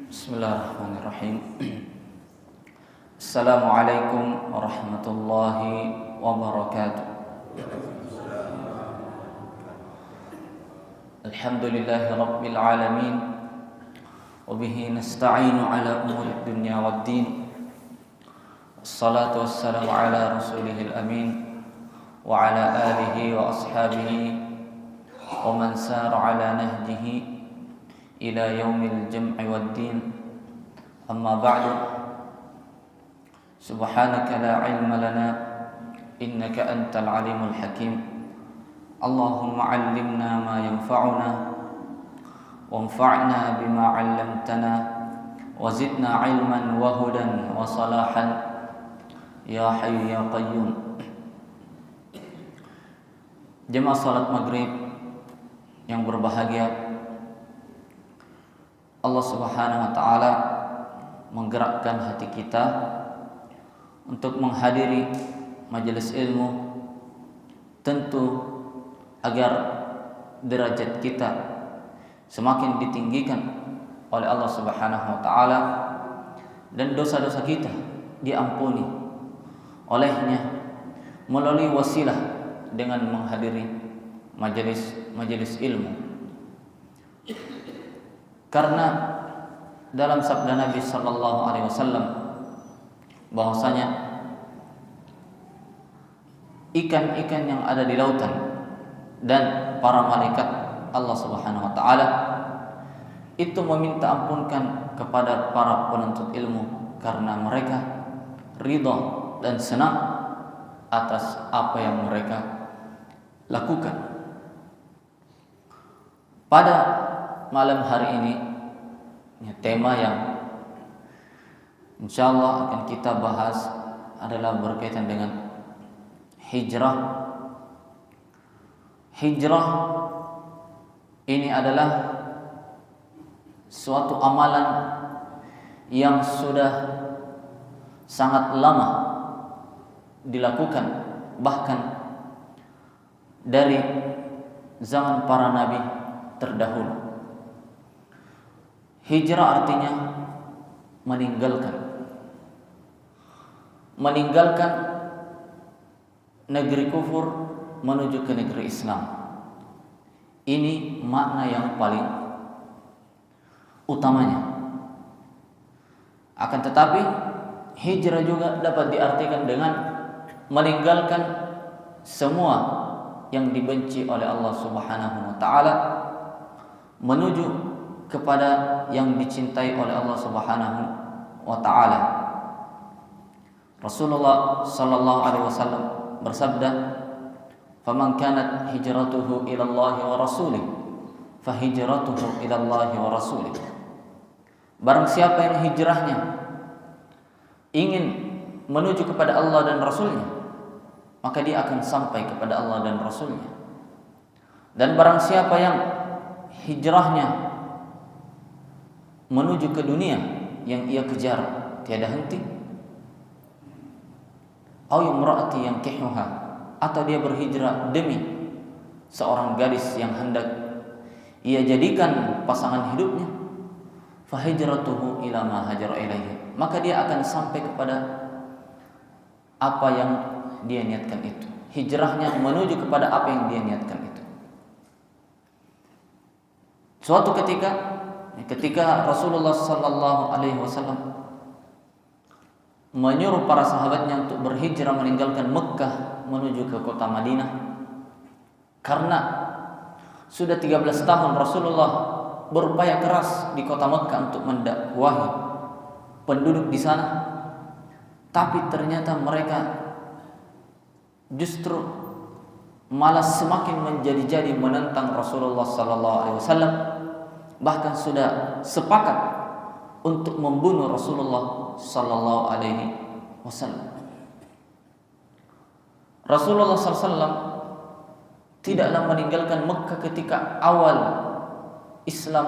Bismillahirrahmanirrahim. Assalamualaikum warahmatullahi wabarakatuh. Alhamdulillahi rabbil alamin. Wabihi nasta'inu ala umuri dunya waddin. Assalatu wassalamu ala rasulihil amin. Wa ala alihi wa ashabihi wa man sara ala nahjihi ila yaumil jam'i waddin. Amma ba'du. Subhanaka la ilma lana innaka antal alimul hakim. Allahumma 'allimna ma yanfa'una wanfa'na bima 'allamtana wa zidna 'ilman wa hudan wa salahan ya hayyu ya qayyum. Jemaah salat maghrib yang berbahagia, Allah Subhanahu wa taala menggerakkan hati kita untuk menghadiri majelis ilmu, tentu agar derajat kita semakin ditinggikan oleh Allah Subhanahu wa taala dan dosa-dosa kita diampuni olehnya melalui wasilah dengan menghadiri majelis ilmu. Karena dalam sabda Nabi sallallahu alaihi wasallam bahwasanya ikan-ikan yang ada di lautan dan para malaikat Allah Subhanahu wa taala itu meminta ampunkan kepada para penuntut ilmu karena mereka ridha dan senang atas apa yang mereka lakukan. Pada malam hari ini tema yang insyaallah akan kita bahas adalah berkaitan dengan hijrah. Hijrah ini adalah suatu amalan yang sudah sangat lama dilakukan, bahkan dari zaman para nabi terdahulu. Hijrah artinya meninggalkan negeri kufur menuju ke negeri Islam. Ini makna yang paling utamanya. Akan tetapi hijrah juga dapat diartikan dengan meninggalkan semua yang dibenci oleh Allah Subhanahu wa taala menuju kepada yang dicintai oleh Allah Subhanahu wa taala. Rasulullah sallallahu alaihi wasallam bersabda, "Faman kanat hijratuhu ila Allah wa rasulih, fa hijratuhu ila Allah wa rasulih." Barang siapa yang hijrahnya ingin menuju kepada Allah dan Rasulnya, maka dia akan sampai kepada Allah dan Rasulnya. Dan barang siapa yang hijrahnya menuju ke dunia yang ia kejar tiada henti, aw imraati yankihuha, atau dia berhijrah demi seorang gadis yang hendak ia jadikan pasangan hidupnya, fa hijratuhu ila ma hajara ilaihi, maka dia akan sampai kepada apa yang dia niatkan itu. Hijrahnya menuju kepada apa yang dia niatkan itu. Suatu ketika Rasulullah sallallahu alaihi wasallam menyuruh para sahabatnya untuk berhijrah meninggalkan Mekah menuju ke kota Madinah, karena sudah 13 tahun Rasulullah berupaya keras di kota Mekah untuk mendakwahi penduduk di sana, tapi ternyata mereka justru malah semakin menjadi-jadi menentang Rasulullah sallallahu alaihi wasallam. Bahkan sudah sepakat untuk membunuh Rasulullah sallallahu alaihi wasallam. Rasulullah sallallahu alaihi wasallam tidaklah meninggalkan Mekah ketika awal Islam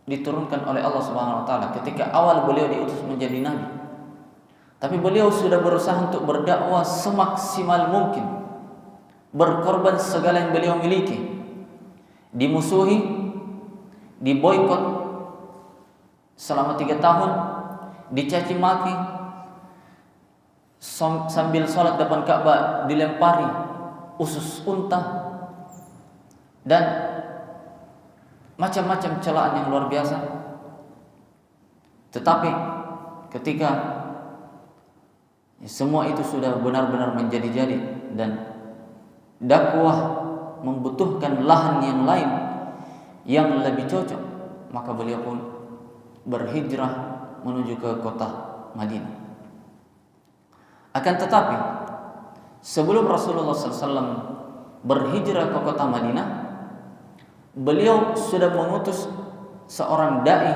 diturunkan oleh Allah Subhanahu wa taala, ketika awal beliau diutus menjadi nabi. Tapi beliau sudah berusaha untuk berdakwah semaksimal mungkin, berkorban segala yang beliau miliki, dimusuhi, diboikot selama 3 tahun dicaci maki, sambil sholat depan Ka'bah dilempari usus unta dan macam-macam celaan yang luar biasa. Tetapi ketika semua itu sudah benar-benar menjadi-jadi dan dakwah membutuhkan lahan yang lain yang lebih cocok, maka beliau pun berhijrah menuju ke kota Madinah. Akan tetapi sebelum Rasulullah SAW berhijrah ke kota Madinah, beliau sudah mengutus seorang dai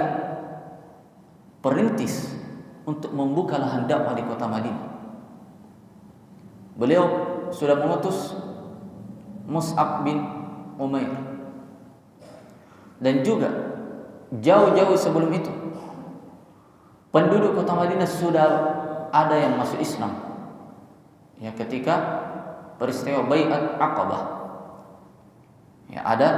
perintis untuk membuka lahan dakwah di kota Madinah. Beliau sudah mengutus Mus'ab bin Umair, dan juga jauh-jauh sebelum itu penduduk kota Madinah sudah ada yang masuk Islam. Ya, ketika peristiwa Bai'at Aqabah, ya, ada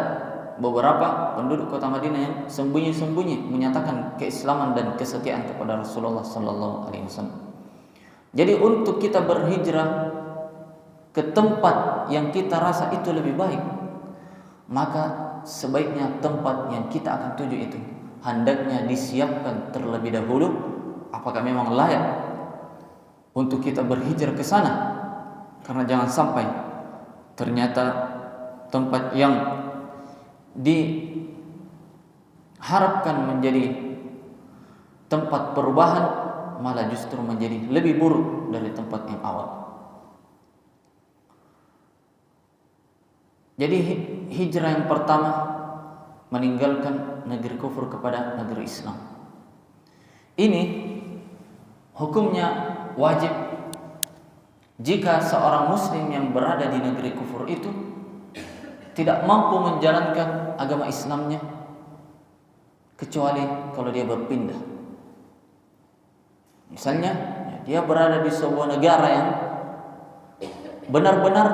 beberapa penduduk kota Madinah yang sembunyi-sembunyi menyatakan keislaman dan kesetiaan kepada Rasulullah sallallahu alaihi wasallam. Jadi untuk kita berhijrah ke tempat yang kita rasa itu lebih baik, maka sebaiknya tempat yang kita akan tuju itu hendaknya disiapkan terlebih dahulu apakah memang layak untuk kita berhijrah ke sana. Karena jangan sampai ternyata tempat yang diharapkan menjadi tempat perubahan malah justru menjadi lebih buruk dari tempat yang awal. Jadi hijrah yang pertama meninggalkan negeri kufur kepada negeri Islam. Ini hukumnya wajib jika seorang muslim yang berada di negeri kufur itu tidak mampu menjalankan agama Islamnya, kecuali kalau dia berpindah. Misalnya dia berada di sebuah negara yang benar-benar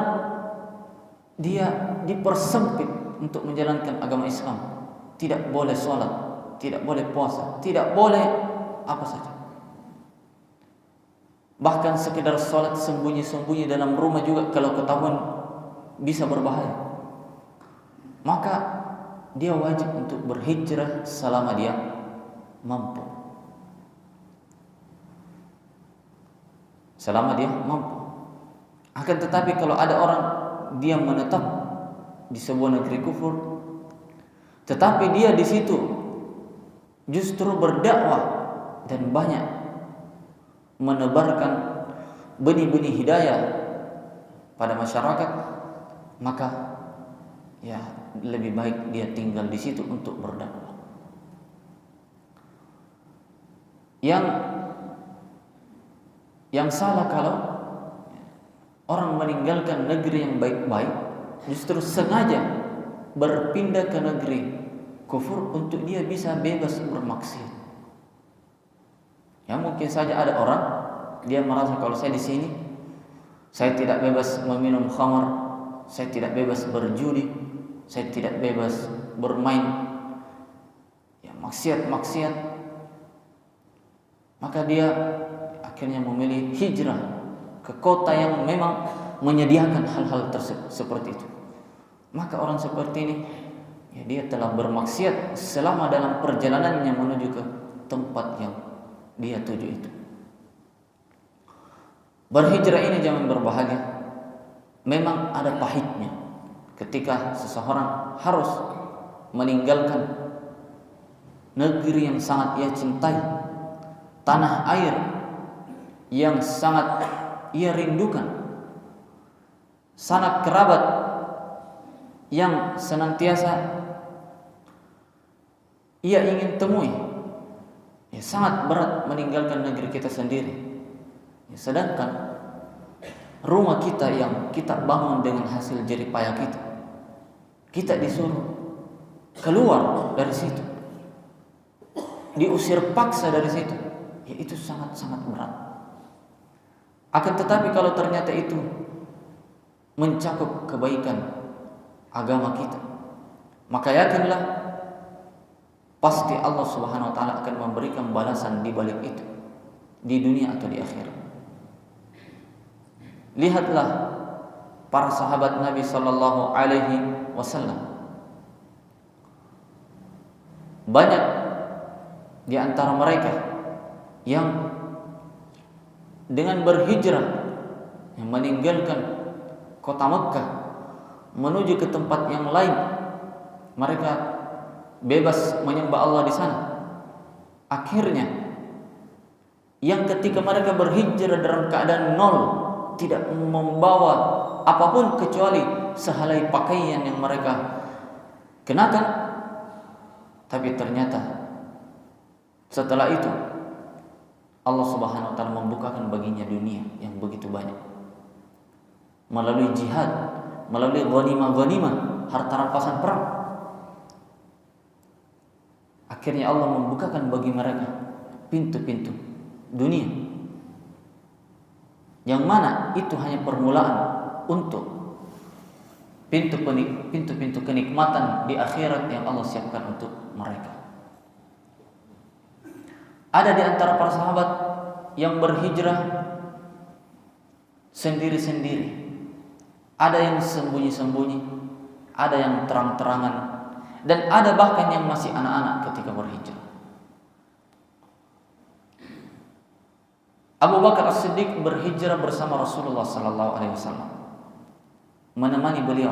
dia dipersempit untuk menjalankan agama Islam. Tidak boleh sholat, tidak boleh puasa, tidak boleh apa saja. Bahkan sekedar sholat sembunyi-sembunyi dalam rumah juga kalau ketahuan bisa berbahaya. Maka dia wajib untuk berhijrah selama dia mampu. Selama dia mampu. Akan tetapi kalau ada orang dia menetap di sebuah negeri kufur, tetapi dia di situ justru berdakwah dan banyak menebarkan benih-benih hidayah pada masyarakat, maka ya lebih baik dia tinggal di situ untuk berdakwah. Yang salah kalau orang meninggalkan negeri yang baik-baik justru sengaja berpindah ke negeri kufur untuk dia bisa bebas bermaksiat. Ya mungkin saja ada orang dia merasa kalau saya di sini saya tidak bebas meminum khamar, saya tidak bebas berjudi, saya tidak bebas bermain ya maksiat-maksiat. Maka dia akhirnya memilih hijrah ke kota yang memang menyediakan hal-hal seperti itu. Maka orang seperti ini ya dia telah bermaksiat selama dalam perjalanannya menuju ke tempat yang dia tuju itu. Berhijrah ini jangan berbahagia. Memang ada pahitnya ketika seseorang harus meninggalkan negeri yang sangat ia cintai, tanah air yang sangat ia rindukan, sanak kerabat yang senantiasa ia ingin temui. Ya, sangat berat meninggalkan negeri kita sendiri. Ya, sedangkan rumah kita yang kita bangun dengan hasil jerih payah kita disuruh keluar dari situ, diusir paksa dari situ. Ya, itu sangat-sangat berat. Akan tetapi kalau ternyata itu mencakup kebaikan agama kita, maka yakinlah pasti Allah Subhanahu wa taala akan memberikan balasan di balik itu, di dunia atau di akhirat. Lihatlah para sahabat Nabi sallallahu alaihi wasallam. Banyak di antara mereka yang dengan berhijrah, yang meninggalkan kota Mekkah menuju ke tempat yang lain, mereka bebas menyembah Allah di sana. Akhirnya, yang ketika mereka berhijrah dalam keadaan nol, tidak membawa apapun kecuali sehelai pakaian yang mereka kenakan, tapi ternyata setelah itu Allah Subhanahu wa taala membukakan baginya dunia yang begitu banyak melalui jihad, melalui ghanimah-ghanimah, harta rampasan perang. Akhirnya Allah membukakan bagi mereka pintu-pintu dunia, yang mana itu hanya permulaan untuk pintu-pintu kenikmatan di akhirat yang Allah siapkan untuk mereka. Ada di antara para sahabat yang berhijrah sendiri-sendiri. Ada yang sembunyi-sembunyi, ada yang terang-terangan, dan ada bahkan yang masih anak-anak ketika berhijrah. Abu Bakar As-Siddiq berhijrah bersama Rasulullah sallallahu alaihi wasallam, menemani beliau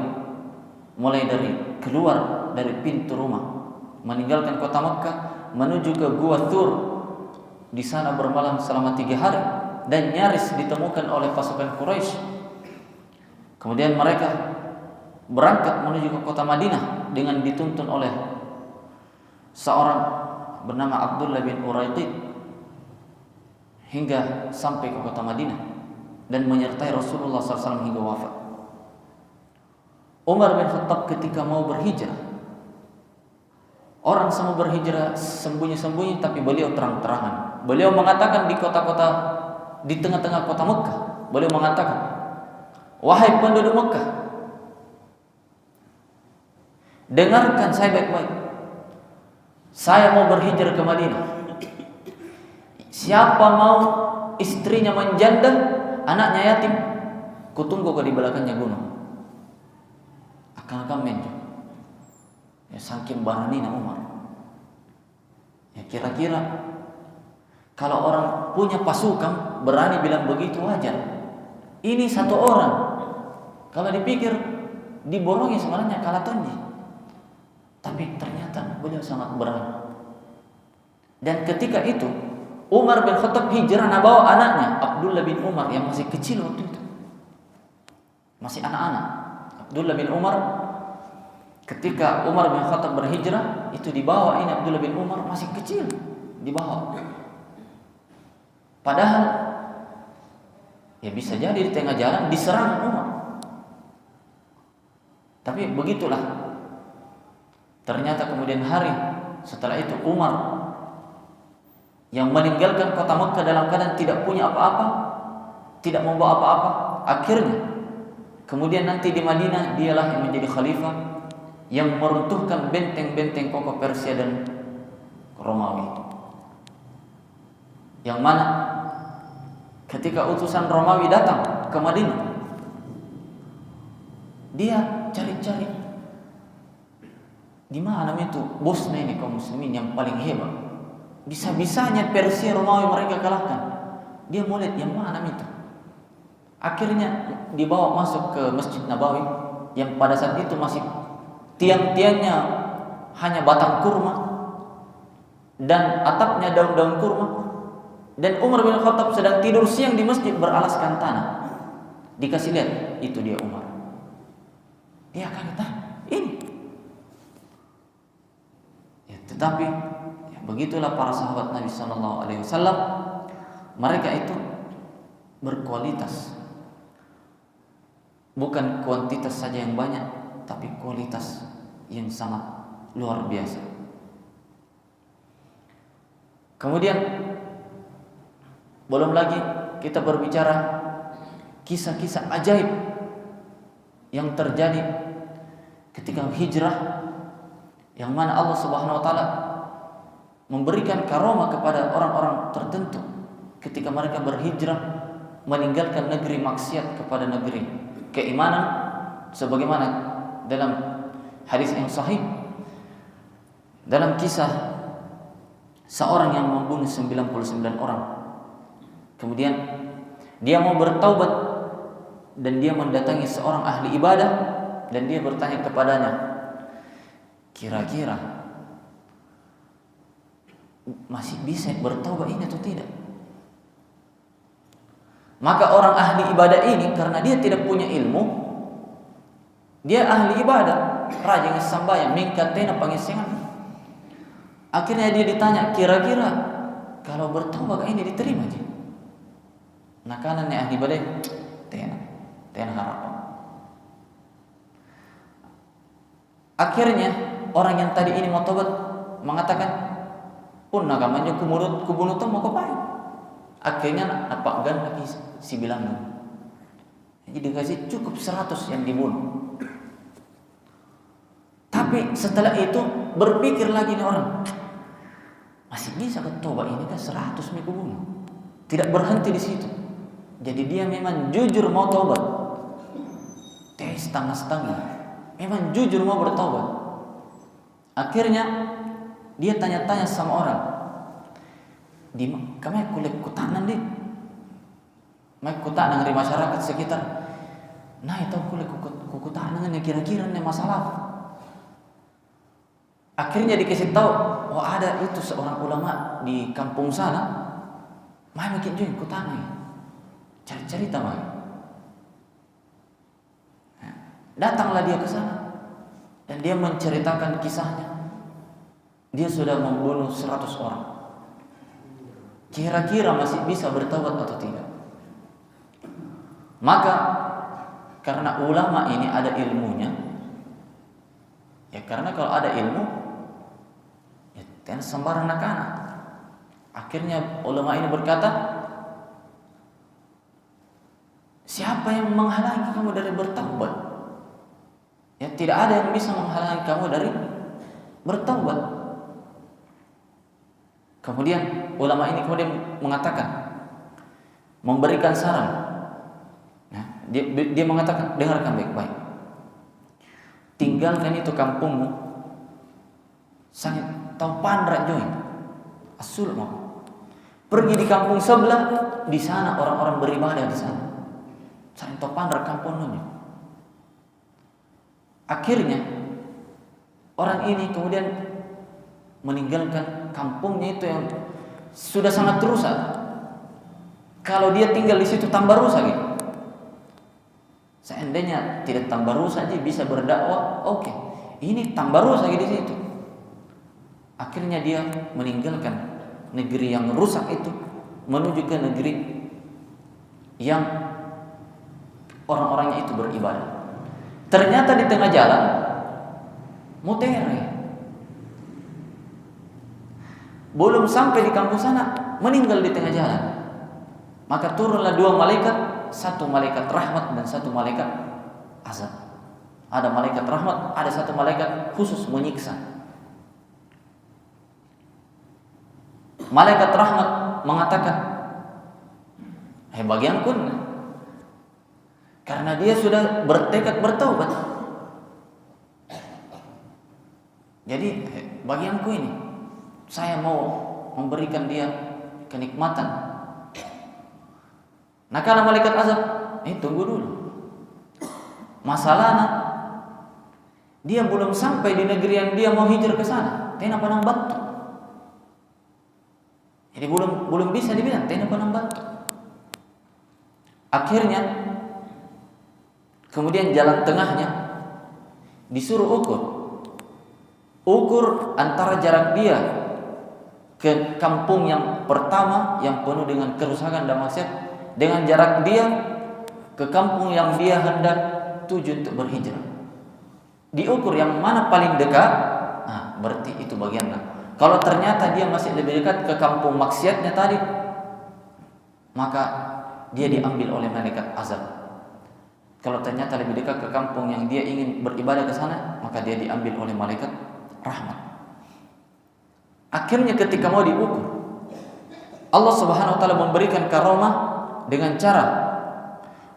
mulai dari keluar dari pintu rumah, meninggalkan kota Mekkah menuju ke Gua Thur. Di sana bermalam selama 3 hari dan nyaris ditemukan oleh pasukan Quraisy. Kemudian mereka berangkat menuju ke kota Madinah dengan dituntun oleh seorang bernama Abdullah bin Uraiqid hingga sampai ke kota Madinah dan menyertai Rasulullah SAW hingga wafat. Umar bin Khattab ketika mau berhijrah, orang semua berhijrah sembunyi-sembunyi, tapi beliau terang-terangan. Beliau mengatakan di kota-kota, di tengah-tengah kota Mekkah, beliau mengatakan, wahai penduduk Mekkah, dengarkan saya baik-baik. Saya mau berhijrah ke Madinah. Siapa mau istrinya menjanda, anaknya yatim, kutunggu ke di belakangnya gunung. Akan menjo. Ya saking beraninya Umar. Ya kira-kira kalau orang punya pasukan berani bilang begitu wajar. Ini satu orang, kalau dipikir diborongi sebenarnya kalah tonji. Tapi ternyata beliau sangat berani. Dan ketika itu Umar bin Khattab hijrah bawa anaknya Abdullah bin Umar yang masih kecil waktu itu, masih anak-anak. Abdullah bin Umar, ketika Umar bin Khattab berhijrah, itu dibawa ini Abdullah bin Umar masih kecil, dibawa. Padahal ya bisa jadi di tengah jalan diserang Umar. Tapi begitulah. Ternyata kemudian hari setelah itu Umar yang meninggalkan kota Mekkah dalam keadaan tidak punya apa-apa, tidak membawa apa-apa. Akhirnya kemudian nanti di Madinah dialah yang menjadi khalifah yang meruntuhkan benteng-benteng kokoh Persia dan Romawi. Yang mana ketika utusan Romawi datang ke Madinah, dia cari-cari di mana itu bosnya ini kaum muslimin yang paling hebat. Bisa-bisanya Persia Romawi mereka kalahkan. Dia mau lihat yang mana itu. Akhirnya dibawa masuk ke Masjid Nabawi yang pada saat itu masih tiang-tiangnya hanya batang kurma dan atapnya daun-daun kurma. Dan Umar bin Khattab sedang tidur siang di masjid beralaskan tanah. Dikasih lihat, itu dia Umar. Dia kata, ini. Ya, tetapi ya, begitulah para sahabat Nabi Sallallahu Alaihi Wasallam. Mereka itu berkualitas, bukan kuantitas saja yang banyak, tapi kualitas yang sangat luar biasa. Kemudian belum lagi kita berbicara kisah-kisah ajaib yang terjadi ketika hijrah, yang mana Allah Subhanahu wa taala memberikan karomah kepada orang-orang tertentu ketika mereka berhijrah meninggalkan negeri maksiat kepada negeri keimanan, sebagaimana dalam hadis yang sahih dalam kisah seorang yang membunuh 99 orang. Kemudian dia mau bertaubat dan dia mendatangi seorang ahli ibadah dan dia bertanya kepadanya, kira-kira masih bisa bertaubat ini atau tidak? Maka orang ahli ibadah ini karena dia tidak punya ilmu, dia ahli ibadah, rajin sembahyang, mingkatena pangesengan. Akhirnya dia ditanya, kira-kira kalau bertaubat ini diterima aja? Nah kanannya ahli ibadah, tena harapan. Akhirnya orang yang tadi ini mau tobat mengatakan, pun nagamanya kubunuh tuh mau kepain. Akhirnya apa gan lagi si bilang, jadi dikasih cukup 100 yang dibunuh. Tapi setelah itu berpikir lagi nih orang, masih bisa tobat ini kan 100 yang kubunuh. Tidak berhenti di situ. Jadi dia memang jujur mau tobat. Setengah-setengah. Memang jujur mau bertobat. Akhirnya dia tanya-tanya sama orang, di kami kulit kutanan di, mai kutanan dari masyarakat sekitar. Nah itu kulit kutanan ini kira-kira nih masalah. Akhirnya dikasih tahu, oh ada itu seorang ulama di kampung sana, mai makin juga kutanan. Cari-cerita mai. Datanglah dia ke sana dan dia menceritakan kisahnya. Dia sudah membunuh 100 orang. Kira-kira masih bisa bertaubat atau tidak? Maka karena ulama ini ada ilmunya, ya karena kalau ada ilmu, ya jangan sembarang nakana. Akhirnya ulama ini berkata, siapa yang menghalangi kamu dari bertaubat? Ya tidak ada yang bisa menghalangi kamu dari bertaubat. Kemudian ulama ini kemudian mengatakan, memberikan saran. Nah, dia mengatakan, dengarkan baik-baik. Tinggalkan itu kampungmu, sangat tahu pandra join, asul mau. Pergi di kampung sebelah, di sana orang-orang beribadah di sana. Sangat tahu pandra kampungnya. Akhirnya orang ini kemudian meninggalkan kampungnya itu yang sudah sangat rusak. Kalau dia tinggal di situ tambah rusak gitu. Seandainya tidak tambah rusak aja bisa berdakwah, oke. Ini tambah rusak di situ. Akhirnya dia meninggalkan negeri yang rusak itu menuju ke negeri yang orang-orangnya itu beribadah. Ternyata di tengah jalan mutere. Belum sampai di kampung sana, meninggal di tengah jalan. Maka turunlah 2 malaikat, 1 malaikat rahmat dan 1 malaikat azab. Ada malaikat rahmat, ada 1 malaikat khusus menyiksa. Malaikat rahmat mengatakan, bagianku, karena dia sudah bertekad bertaubat. Jadi bagianku ini, saya mau memberikan dia kenikmatan. Nah kalau malaikat azab, tunggu dulu. Masalahnya dia belum sampai di negeri yang dia mau hijrah ke sana. Tena panang batu. Jadi belum bisa dibilang tena panang batu. Akhirnya kemudian jalan tengahnya disuruh ukur antara jarak dia ke kampung yang pertama yang penuh dengan kerusakan dan maksiat dengan jarak dia ke kampung yang dia hendak tuju untuk berhijrah. Diukur yang mana paling dekat, nah berarti itu bagiannya. Kalau ternyata dia masih lebih dekat ke kampung maksiatnya tadi, maka dia diambil oleh malaikat azab. Kalau ternyata lebih dekat ke kampung yang dia ingin beribadah ke sana, maka dia diambil oleh malaikat rahmat. Akhirnya ketika mau diukur, Allah Subhanahu wa taala memberikan karamah dengan cara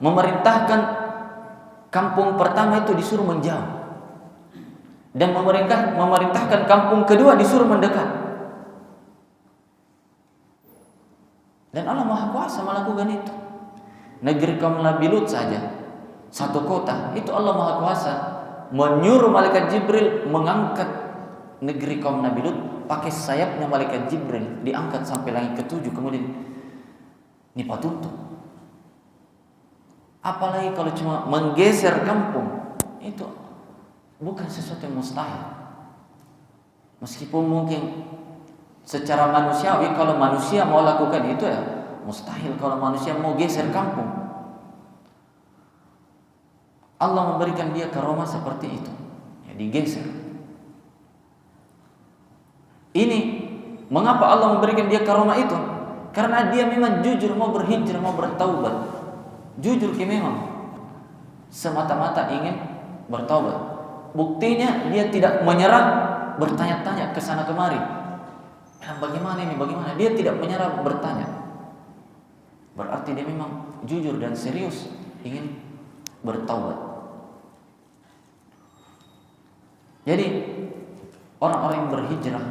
memerintahkan kampung pertama itu disuruh menjauh, dan memerintahkan kampung kedua disuruh mendekat. Dan Allah Maha Kuasa melakukan itu. Negeri kaum Nabi Lut saja, satu kota, itu Allah Maha Kuasa menyuruh malaikat Jibril mengangkat negeri kaum Nabi Lut, pakai sayapnya malaikat Jibril diangkat sampai langit ketujuh, kemudian nipat tutup. Apalagi kalau cuma menggeser kampung, itu bukan sesuatu yang mustahil. Meskipun mungkin secara manusiawi, kalau manusia mau lakukan itu ya mustahil kalau manusia mau geser kampung. Allah memberikan dia karamah seperti itu, ya, digeser. Ini mengapa Allah memberikan dia karamah itu? Karena dia memang jujur mau berhijrah, mau bertaubat. Jujur memang semata-mata ingin bertaubat. Buktinya dia tidak menyerah, bertanya-tanya ke sana kemari. Bagaimana ini? Bagaimana? Dia tidak menyerah bertanya. Berarti dia memang jujur dan serius ingin bertaubat. Jadi orang-orang yang berhijrah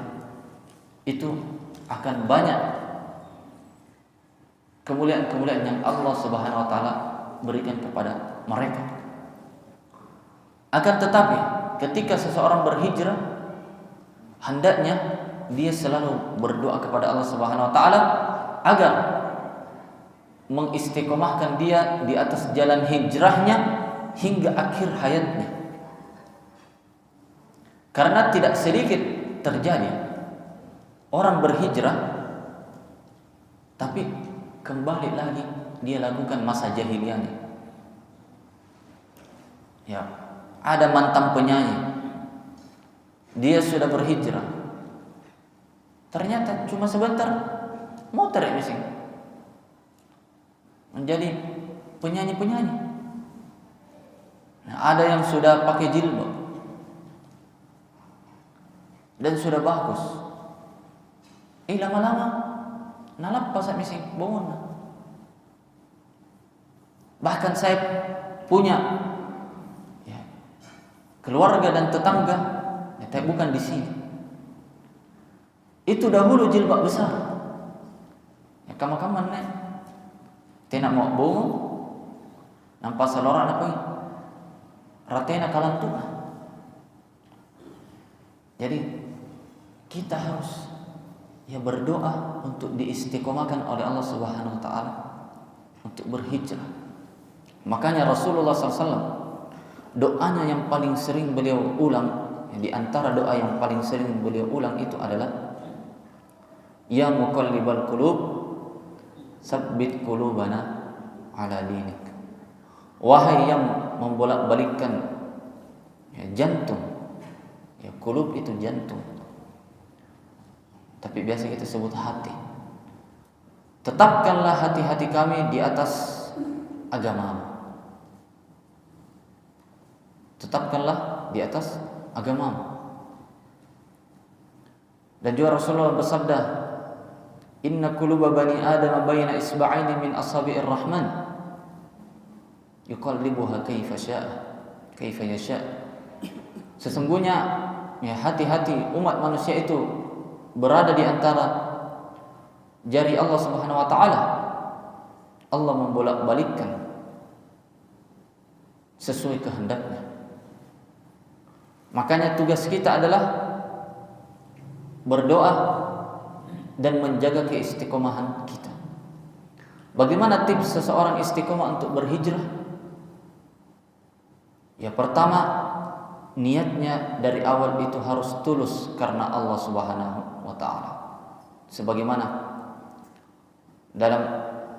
itu akan banyak kemuliaan-kemuliaan yang Allah Subhanahu wa taala berikan kepada mereka. Akan tetapi ketika seseorang berhijrah, hendaknya dia selalu berdoa kepada Allah Subhanahu wa taala agar mengistiqomahkan dia di atas jalan hijrahnya hingga akhir hayatnya. Karena tidak sedikit terjadi orang berhijrah tapi kembali lagi dia lakukan masa jahiliyahnya. Ya, ada mantan penyanyi, dia sudah berhijrah, ternyata cuma sebentar mau tarik mesin menjadi penyanyi-penyanyi. Nah, ada yang sudah pakai jilbab dan sudah bagus, lama-lama nalap pasat mesin bangun. Bahkan saya punya ya, keluarga dan tetangga, ya, tapi bukan di sini. Itu dahulu jilbab besar. Ya kaman-kaman nih. Tena mau bongo. Nampak salora apa ini? Ratena kalantua. Jadi kita harus ya berdoa untuk diistiqomahkan oleh Allah Subhanahu wa taala untuk berhijrah. Makanya Rasulullah SAW doanya yang paling sering beliau ulang, ya, di antara doa yang paling sering beliau ulang itu adalah Ya muqallibal qulub tsabbit qulubana ala dinik. Wahai yang membolak-balikkan ya, jantung. Ya, qulub itu jantung. Tapi biasa kita sebut hati. Tetapkanlah hati-hati kami di atas agamamu. Tetapkanlah di atas agamamu. Dan juga Rasulullah bersabda, Inna quluba bani Adam baina isba'aini min asabi'ir rahman yuqallibuha kaifa yasha. Sesungguhnya ya hati-hati umat manusia itu berada di antara jari Allah Subhanahu wa taala. Allah membolak-balikkan sesuai kehendaknya. Makanya tugas kita adalah berdoa dan menjaga keistiqomahan kita. Bagaimana tips seseorang istiqomah untuk berhijrah? Ya pertama, niatnya dari awal itu harus tulus karena Allah Subhanahu wa taala. Sebagaimana dalam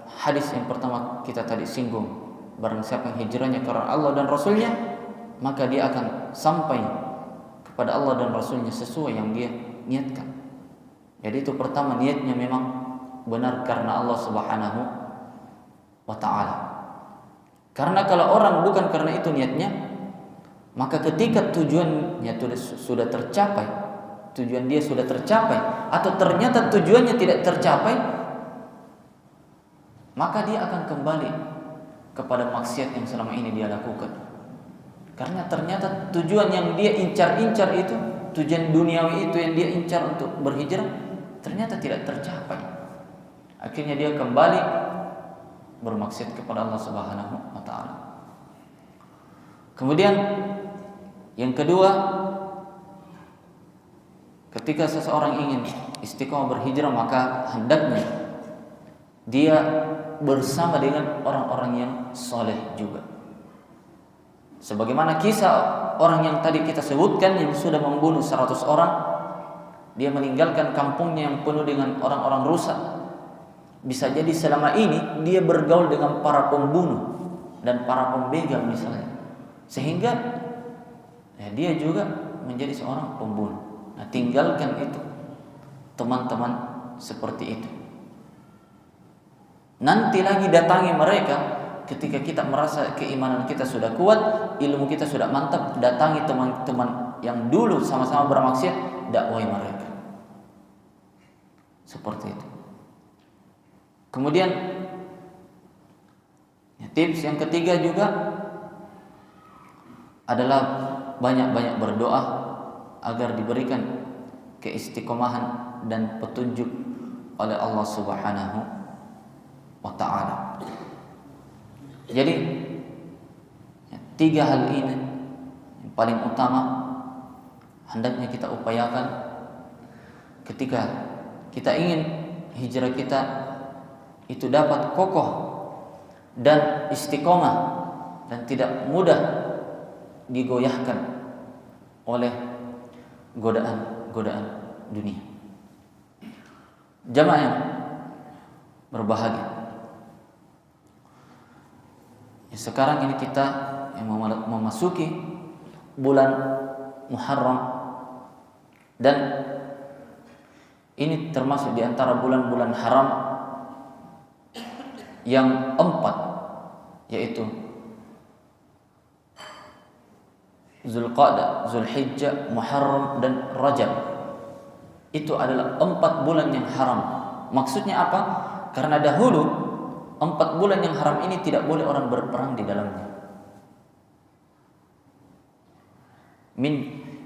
hadis yang pertama kita tadi singgung, barang siapa yang hijrahnya karena Allah dan Rasulnya, maka dia akan sampai kepada Allah dan Rasulnya sesuai yang dia niatkan. Jadi itu pertama, niatnya memang benar karena Allah Subhanahu wa ta'ala. Karena kalau orang bukan karena itu niatnya, maka ketika tujuannya sudah tercapai, tujuan dia sudah tercapai atau ternyata tujuannya tidak tercapai, maka dia akan kembali kepada maksiat yang selama ini dia lakukan. Karena ternyata tujuan yang dia incar-incar itu, tujuan duniawi itu yang dia incar untuk berhijrah, ternyata tidak tercapai. Akhirnya dia kembali bermaksiat kepada Allah Subhanahu wa taala. Kemudian yang kedua, ketika seseorang ingin istiqomah berhijrah, maka hendaknya dia bersama dengan orang-orang yang soleh juga. Sebagaimana kisah orang yang tadi kita sebutkan yang sudah membunuh 100 orang, dia meninggalkan kampungnya yang penuh dengan orang-orang rusak. Bisa jadi selama ini dia bergaul dengan para pembunuh dan para pembegal misalnya, sehingga dia juga menjadi seorang pembunuh. Nah, tinggalkan itu teman-teman seperti itu. Nanti lagi datangi mereka ketika kita merasa keimanan kita sudah kuat, ilmu kita sudah mantap, datangi teman-teman yang dulu sama-sama bermaksiat, dakwai mereka. Seperti itu. Kemudian tips yang ketiga juga adalah banyak-banyak berdoa agar diberikan keistiqomahan dan petunjuk oleh Allah Subhanahu wa ta'ala. Jadi 3 hal ini yang paling utama hendaknya kita upayakan ketika kita ingin hijrah kita itu dapat kokoh dan istiqomah dan tidak mudah digoyahkan oleh godaan dunia. Jamaah yang berbahagia, sekarang ini kita yang memasuki bulan Muharram, dan ini termasuk di antara bulan-bulan haram yang 4, yaitu Zulqa'dah, Zulhijjah, Muharram dan Rajab. Itu adalah 4 bulan yang haram. Maksudnya apa? Karena dahulu 4 bulan yang haram ini tidak boleh orang berperang di dalamnya.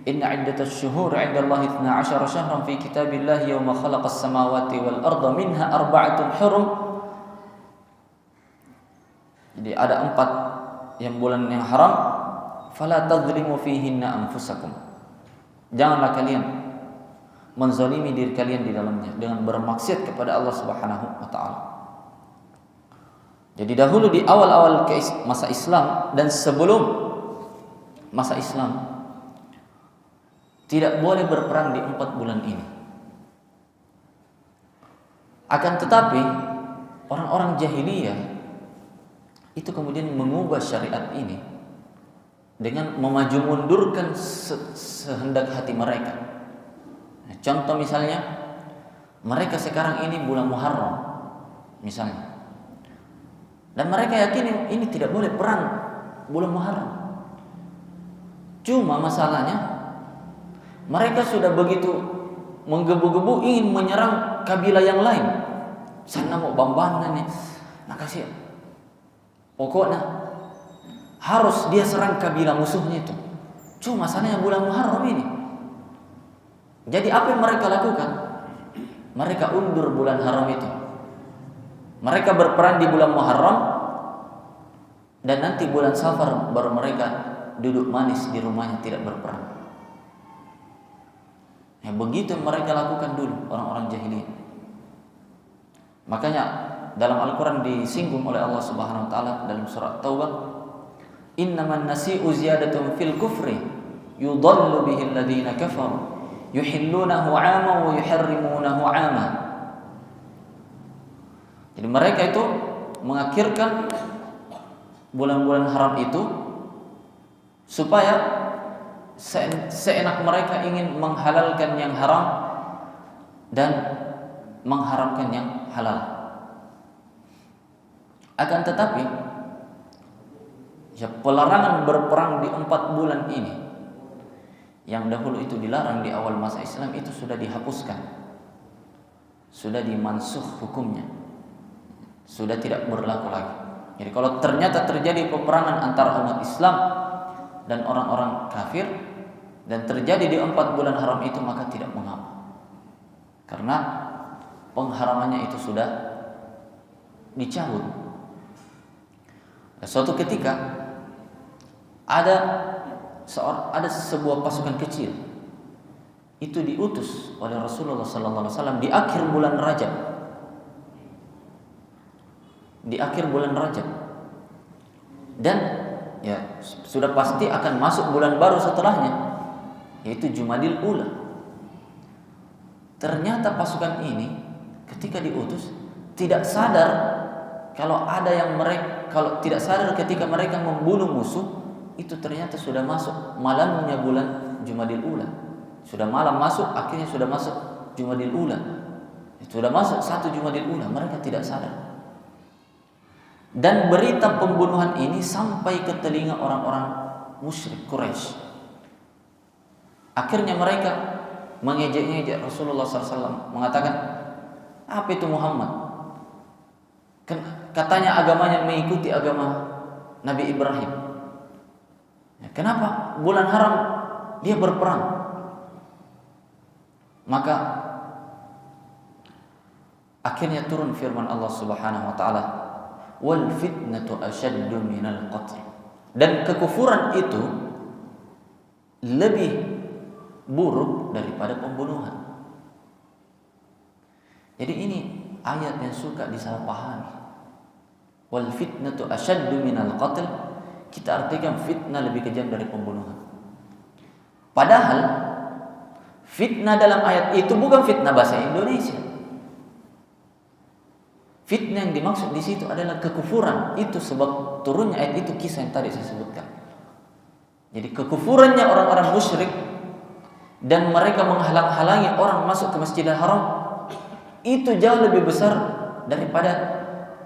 Inna iddatasy syuhur 'inda Allah 12 syahran fi kitabillah yawma khalaqas samawati wal arda minha arba'atun hurum. Jadi ada 4 yang bulan yang haram, fala tadhlimu fihinna anfusakum. Janganlah kalian menzalimi diri kalian di dalamnya dengan bermaksiat kepada Allah Subhanahu wa taala. Jadi dahulu di awal-awal masa Islam dan sebelum masa Islam tidak boleh berperang di 4 bulan ini. Akan tetapi orang-orang jahiliyah itu kemudian mengubah syariat ini dengan memaju mundurkan sehendak hati mereka. Contoh misalnya, mereka sekarang ini bulan Muharram misalnya, dan mereka yakin ini tidak boleh perang bulan Muharram. Cuma masalahnya mereka sudah begitu menggebu-gebu ingin menyerang kabilah yang lain. Sana mau bambangan nih, makasih. Pokoknya harus dia serang kabilah musuhnya itu. Cuma sana yang bulan Muharram ini. Jadi apa yang mereka lakukan? Mereka undur bulan haram itu. Mereka berperang di bulan Muharram, dan nanti bulan Safar baru mereka duduk manis di rumahnya tidak berperang. Ya, begitu mereka lakukan dulu orang-orang jahiliyah. Makanya dalam Al-Quran disinggung oleh Allah Subhanahu wa taala dalam surat Taubah, innaman nasi'u ziyadatun fil kufri yudallu bihi alladhina kafaru yuhillunahu 'aman wa yuharrimunahu 'aman. Jadi mereka itu mengakhirkan bulan-bulan haram itu supaya seenak mereka ingin menghalalkan yang haram dan mengharamkan yang halal. Akan tetapi ya, pelarangan berperang di 4 bulan ini yang dahulu itu dilarang di awal masa Islam itu sudah dihapuskan, sudah dimansuh hukumnya, sudah tidak berlaku lagi. Jadi kalau ternyata terjadi peperangan antara umat Islam dan orang-orang kafir dan terjadi di 4 bulan haram itu, maka tidak mengapa, karena pengharamannya itu sudah dicabut. Suatu ketika ada sebuah pasukan kecil itu diutus oleh Rasulullah SAW di akhir bulan Rajab. Di akhir bulan Rajab. Dan ya sudah pasti akan masuk bulan baru setelahnya, yaitu Jumadil Ula. Ternyata pasukan ini ketika diutus tidak sadar tidak sadar ketika mereka membunuh musuh itu ternyata sudah masuk malamnya bulan Jumadil Ula. Sudah malam masuk, akhirnya sudah masuk Jumadil Ula. Sudah masuk 1 Jumadil Ula, mereka tidak sadar. Dan berita pembunuhan ini sampai ke telinga orang-orang musyrik Quraisy. Akhirnya mereka mengejek-ngejek Rasulullah SAW, mengatakan, apa itu Muhammad? Katanya agamanya mengikuti agama Nabi Ibrahim. Kenapa bulan haram dia berperang? Maka akhirnya turun firman Allah Subhanahu wa taala, "Wal fitnatu ashaddu minal qatl." Dan kekufuran itu lebih buruk daripada pembunuhan. Jadi ini ayat yang suka disalahpahami. Wal fitnatu ashaddu minal qatl, kita artikan fitnah lebih kejam dari pembunuhan. Padahal fitnah dalam ayat itu bukan fitnah bahasa Indonesia. Fitnah yang dimaksud di situ adalah kekufuran. Itu sebab turunnya ayat itu, kisah yang tadi saya sebutkan. Jadi kekufurannya orang-orang musyrik dan mereka menghalang-halangi orang masuk ke Masjidil Haram itu jauh lebih besar daripada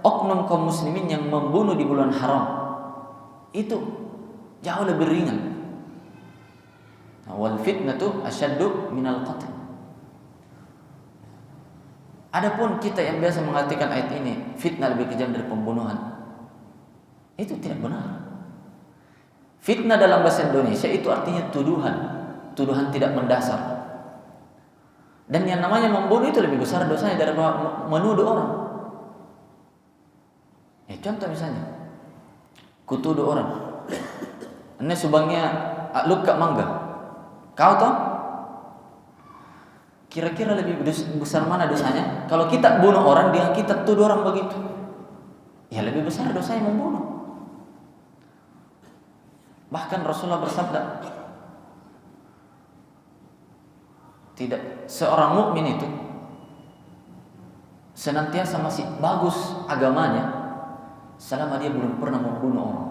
oknum kaum muslimin yang membunuh di bulan haram. Itu jauh lebih ringan. Wal fitnatu asyaddu minal qatl. Adapun kita yang biasa mengartikan ayat ini fitnah lebih kejam dari pembunuhan, itu tidak benar. Fitnah dalam bahasa Indonesia itu artinya tuduhan, tuduhan tidak mendasar. Dan yang namanya membunuh itu lebih besar dosanya daripada menuduh orang. Contoh misalnya, kutuduh orang, ini subangnya luka mangga, kau tahu? Kira-kira lebih besar mana dosanya? Kalau kita bunuh orang dengan kita tuduh orang begitu, ya lebih besar dosanya membunuh. Bahkan Rasulullah bersabda, tidak seorang mukmin itu senantiasa masih bagus agamanya selama dia belum pernah membunuh orang.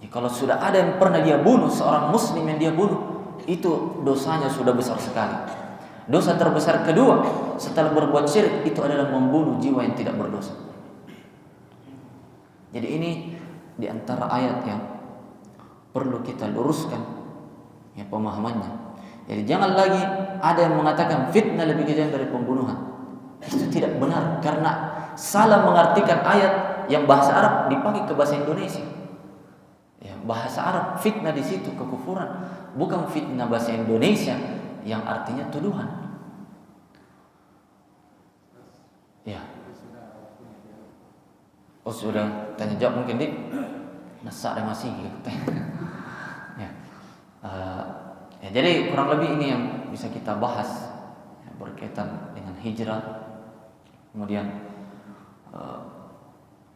Ya, kalau sudah ada yang pernah dia bunuh, seorang muslim yang dia bunuh, itu dosanya sudah besar sekali. Dosa terbesar kedua setelah berbuat syirik itu adalah membunuh jiwa yang tidak berdosa. Jadi ini di antara ayat yang perlu kita luruskan ya pemahamannya. Jadi jangan lagi ada yang mengatakan fitnah lebih kejam dari pembunuhan. Itu tidak benar, karena salah mengartikan ayat yang bahasa Arab dipakai ke bahasa Indonesia. Ya, bahasa Arab fitnah di situ kekufuran, bukan fitnah bahasa Indonesia yang artinya tuduhan. Ya. Oh sudah tanya jawab mungkin dik. Nasa ada masih gitu. Ya. Ya, jadi kurang lebih ini yang bisa kita bahas ya, berkaitan dengan hijrah, kemudian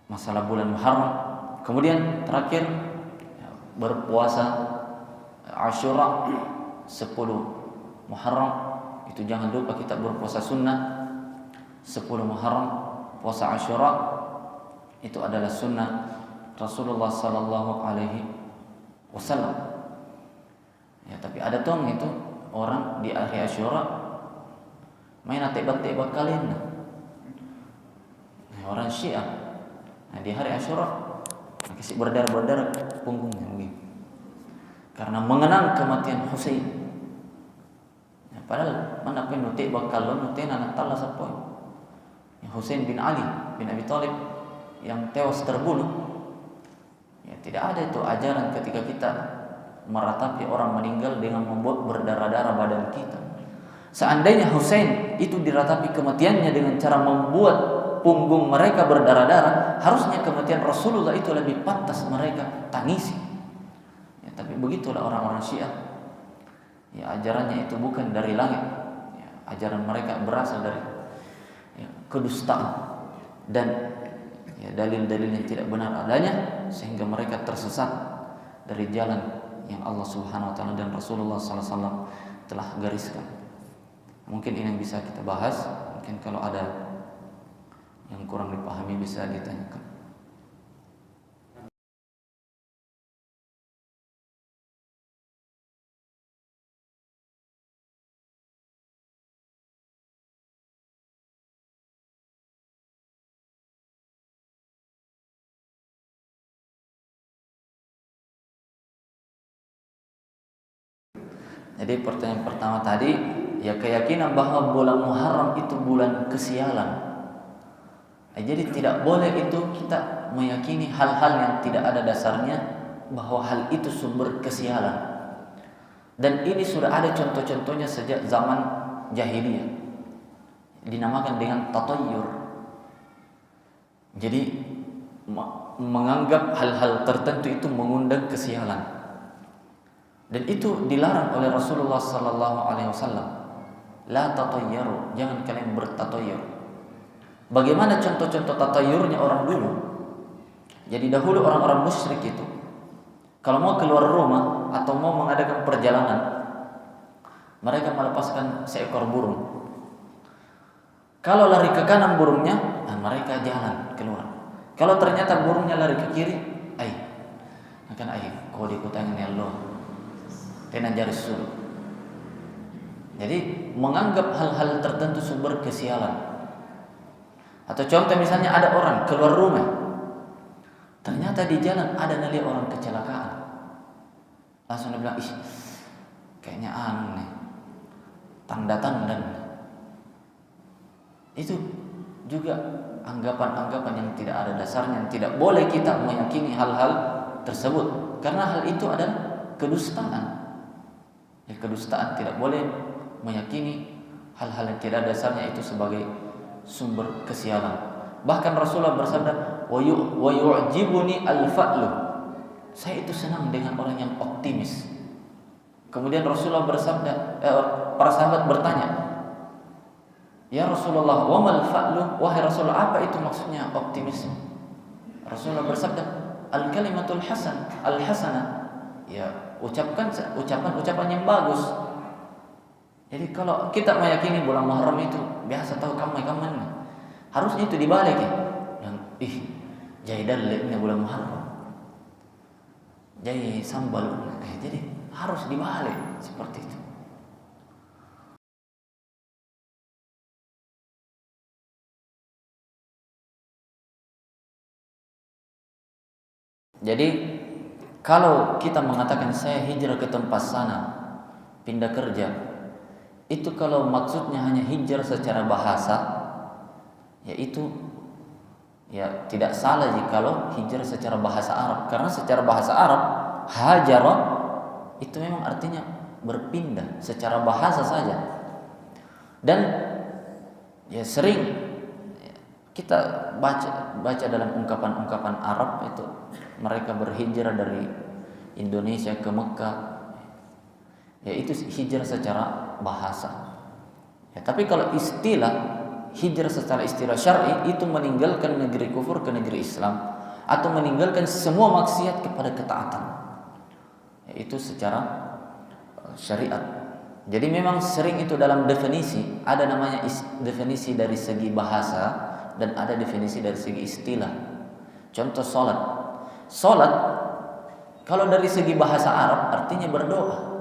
masalah bulan Muharram, kemudian terakhir ya, berpuasa Asyura 10 Muharram. Itu jangan lupa kita berpuasa sunnah 10 Muharram. Puasa Asyura itu adalah sunnah Rasulullah sallallahu alaihi wasallam. Ya, tapi ada tuh itu orang di hari Asyura main tebak-tebak kalender. Nah, orang Syiah. Nah, di hari Asyura kasih berdarah-berdarah punggungnya begitu. karena mengenang kematian Husain. Ya, padahal mana pun nuti bakal nuti anak tala sapoi. Ya, Husain bin Ali bin Abi Thalib yang tewas terbunuh. Ya, tidak ada itu ajaran ketika kita meratapi orang meninggal dengan membuat berdarah-darah badan kita. Seandainya Husain itu diratapi kematiannya dengan cara membuat punggung mereka berdarah-darah, harusnya kematian Rasulullah itu lebih pantas mereka tangisi. Ya, tapi begitulah orang-orang Syiah. Ya, ajarannya itu bukan dari langit. Ya, ajaran mereka berasal dari kedustaan dan dalil-dalil yang tidak benar adanya, sehingga mereka tersesat dari jalan yang Allah Subhanahu wa taala dan Rasulullah sallallahu alaihi wasallam telah gariskan. Mungkin ini yang bisa kita bahas. Mungkin kalau ada yang kurang dipahami bisa ditanyakan. Jadi pertanyaan pertama tadi, ya keyakinan bahwa bulan Muharram itu bulan kesialan. Jadi tidak boleh itu kita meyakini hal-hal yang tidak ada dasarnya bahwa hal itu sumber kesialan. Dan ini sudah ada contoh-contohnya sejak zaman jahiliyah. Dinamakan dengan tatayyur. Jadi menganggap hal-hal tertentu itu mengundang kesialan. Dan itu dilarang oleh Rasulullah sallallahu alaihi wasallam. La tatayyaru, jangan kalian bertatayyur. Bagaimana contoh-contoh tatayyurnya orang dulu? Jadi dahulu orang-orang musyrik itu kalau mau keluar rumah atau mau mengadakan perjalanan, mereka melepaskan seekor burung. Kalau lari ke kanan burungnya, mereka jalan keluar. Kalau ternyata burungnya lari ke kiri, kau dikutangan ya Allah. Kena jaris sulu. Jadi menganggap hal-hal tertentu sumber kesialan. Atau contoh misalnya ada orang keluar rumah, ternyata di jalan ada nali orang kecelakaan. Langsung dia bilang, kayaknya aneh nih, tanda-tanda. Itu juga anggapan-anggapan yang tidak ada dasarnya, yang tidak boleh kita meyakini hal-hal tersebut, karena hal itu adalah kedustaan. Kedustaan, tidak boleh meyakini hal-hal yang tidak ada dasarnya itu sebagai sumber kesialan. Bahkan Rasulullah bersabda, wa yu'jibuni al-fa'lu. Saya itu senang dengan orang yang optimis. Kemudian Rasulullah bersabda, para sahabat bertanya, ya Rasulullah, wa mal fa'lu? Wahai Rasulullah, apa itu maksudnya optimisme? Rasulullah bersabda, al-kalimatul hasanah. Ya, ucapan yang bagus. Jadi kalau kita meyakini bulan Muharram itu biasa tahu kamu, harusnya itu dibalik ya. Yang jaidan ini bulan Muharram. Jadi sambal. Jadi harus dibalik seperti itu. Jadi kalau kita mengatakan saya hijrah ke tempat sana, pindah kerja, itu kalau maksudnya hanya hijrah secara bahasa, yaitu ya tidak salah jikalau hijrah secara bahasa Arab, karena secara bahasa Arab hajara itu memang artinya berpindah secara bahasa saja. Dan ya sering kita baca dalam ungkapan-ungkapan Arab itu mereka berhijrah dari Indonesia ke Mekah, ya itu hijrah secara bahasa. Ya, tapi kalau istilah hijrah secara istilah syar'i itu meninggalkan negeri kufur ke negeri Islam atau meninggalkan semua maksiat kepada ketaatan. Ya, itu secara syariat. Jadi memang sering itu dalam definisi ada namanya definisi dari segi bahasa dan ada definisi dari segi istilah. Contoh Salat kalau dari segi bahasa Arab artinya berdoa.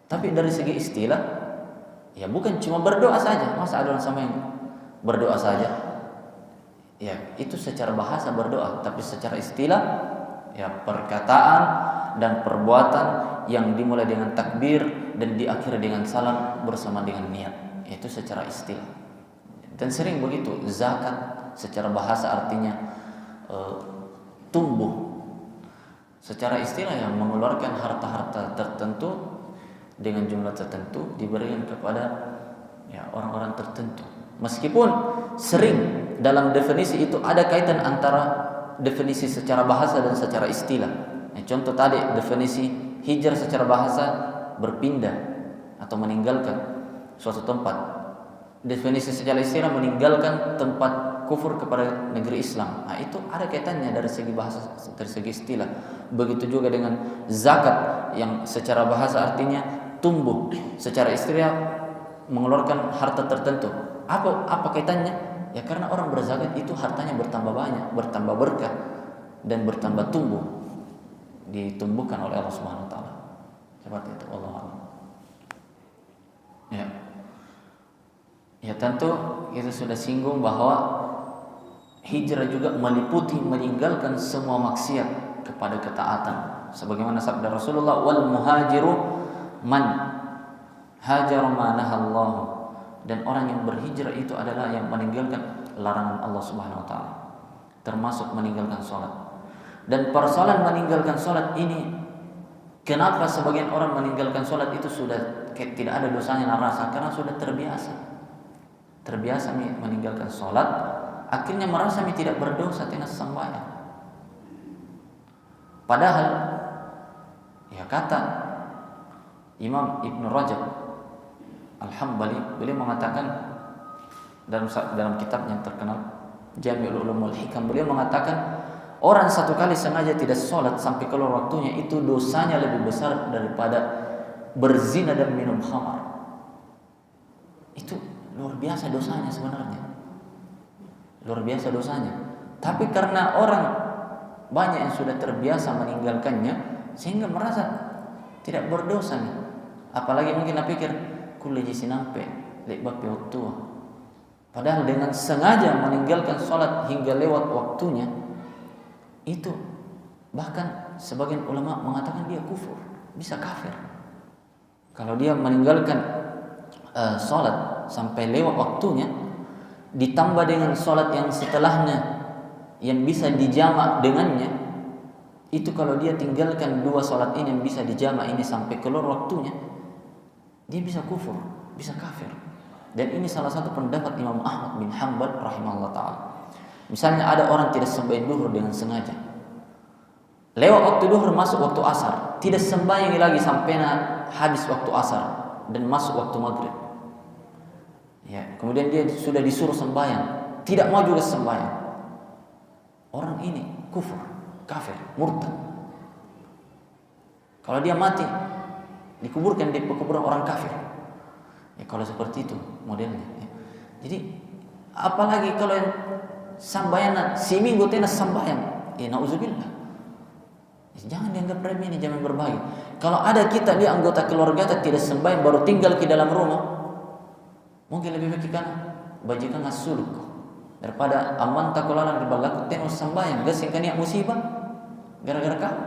Tapi dari segi istilah ya bukan cuma berdoa saja. Masa ada orang sama yang berdoa saja? Ya, itu secara bahasa berdoa, tapi secara istilah ya perkataan dan perbuatan yang dimulai dengan takbir dan diakhiri dengan salam bersama dengan niat. Itu secara istilah. Dan sering begitu. Zakat secara bahasa artinya tumbuh. Secara istilah yang mengeluarkan harta-harta tertentu dengan jumlah tertentu diberikan kepada orang-orang tertentu. Meskipun sering dalam definisi itu ada kaitan antara definisi secara bahasa dan secara istilah. Contoh tadi definisi hijrah secara bahasa berpindah atau meninggalkan suatu tempat. Definisi secara istilah meninggalkan tempat kufur kepada negeri Islam. Itu ada kaitannya dari segi bahasa, dari segi istilah. Begitu juga dengan zakat yang secara bahasa artinya tumbuh, secara istilah mengeluarkan harta tertentu. Apa kaitannya? Ya karena orang berzakat itu hartanya bertambah banyak, bertambah berkah dan bertambah tumbuh, ditumbuhkan oleh Allah Subhanahu wa taala. Seperti itu, Allah a'lam. Ya tentu kita sudah singgung bahwa hijrah juga meliputi meninggalkan semua maksiat kepada ketaatan. Sebagaimana sabda Rasulullah, wal muhajiru man hajar ma nahallahu. Dan orang yang berhijrah itu adalah yang meninggalkan larangan Allah Subhanahu wa taala, termasuk meninggalkan sholat. Dan persoalan meninggalkan sholat ini, kenapa sebagian orang meninggalkan sholat itu sudah tidak ada dosanya rasa? Karena sudah terbiasa meninggalkan sholat, akhirnya merasa tidak berdosa tina sembahyang. Padahal kata Imam Ibn Rajab Al-Hambali, beliau mengatakan dalam kitab yang terkenal Jami'ul Ulumul Hikam, beliau mengatakan orang satu kali sengaja tidak sholat sampai keluar waktunya itu dosanya lebih besar daripada berzina dan minum khamar. Itu luar biasa dosanya sebenarnya, luar biasa dosanya. Tapi karena orang banyak yang sudah terbiasa meninggalkannya sehingga merasa tidak berdosa nih. Apalagi mungkin pikir kulle jisinampe lek bape waktu. Padahal dengan sengaja meninggalkan sholat hingga lewat waktunya, itu bahkan sebagian ulama mengatakan dia kufur, bisa kafir. Kalau dia meninggalkan sholat sampai lewat waktunya, ditambah dengan sholat yang setelahnya yang bisa dijamak dengannya, itu kalau dia tinggalkan dua sholat ini yang bisa dijamak ini sampai keluar waktunya, dia bisa kufur, bisa kafir. Dan ini salah satu pendapat Imam Ahmad bin Hanbal rahimahullah ta'ala. Misalnya ada orang tidak sembahyang duhur dengan sengaja, lewat waktu duhur masuk waktu asar, tidak sembahyang lagi sampai habis waktu asar dan masuk waktu maghrib. Kemudian dia sudah disuruh sembahyang, tidak mau juga sembahyang. Orang ini kufur, kafir, murtad. Kalau dia mati, dikuburkan di pekuburan orang kafir. Kalau seperti itu modelnya. Jadi apalagi kalau yang sambayana si minggu tenas sambayang, nauzubillah. Jangan dianggap remeh, jangan berbagi. Kalau ada kita dia anggota keluarga tidak sembahyang baru tinggal di dalam rumah, mungkin lebih baik kan bajikan ngasuluk daripada aman takulalan dibalaku tenas sambayang gasingkan ya musibah gara-gara kamu.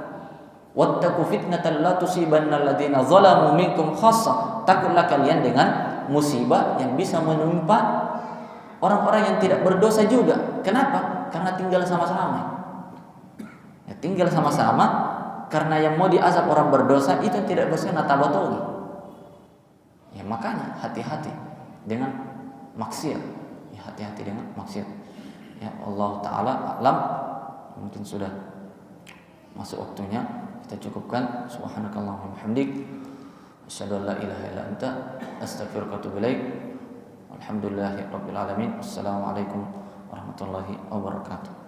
Wattaqu fitnatan la tusibanna alladziina zalamu minkum khassah. Takutlah kalian dengan musibah yang bisa menimpa orang-orang yang tidak berdosa juga. Kenapa? Karena tinggal sama-sama. Tinggal sama-sama karena yang mau diazab orang berdosa itu tidak bersena tabatuli. Makanya hati-hati dengan maksiat. Hati-hati dengan maksiat. Allah taala alam. Mungkin sudah masuk waktunya. Kita cukupkan. Subhanakallahumma wa bihamdik, asyhadu an la ilaha illa anta, astaghfiruka wa atubu ilaik. Alhamdulillahirabbil alamin. Wassalamualaikum warahmatullahi wabarakatuh.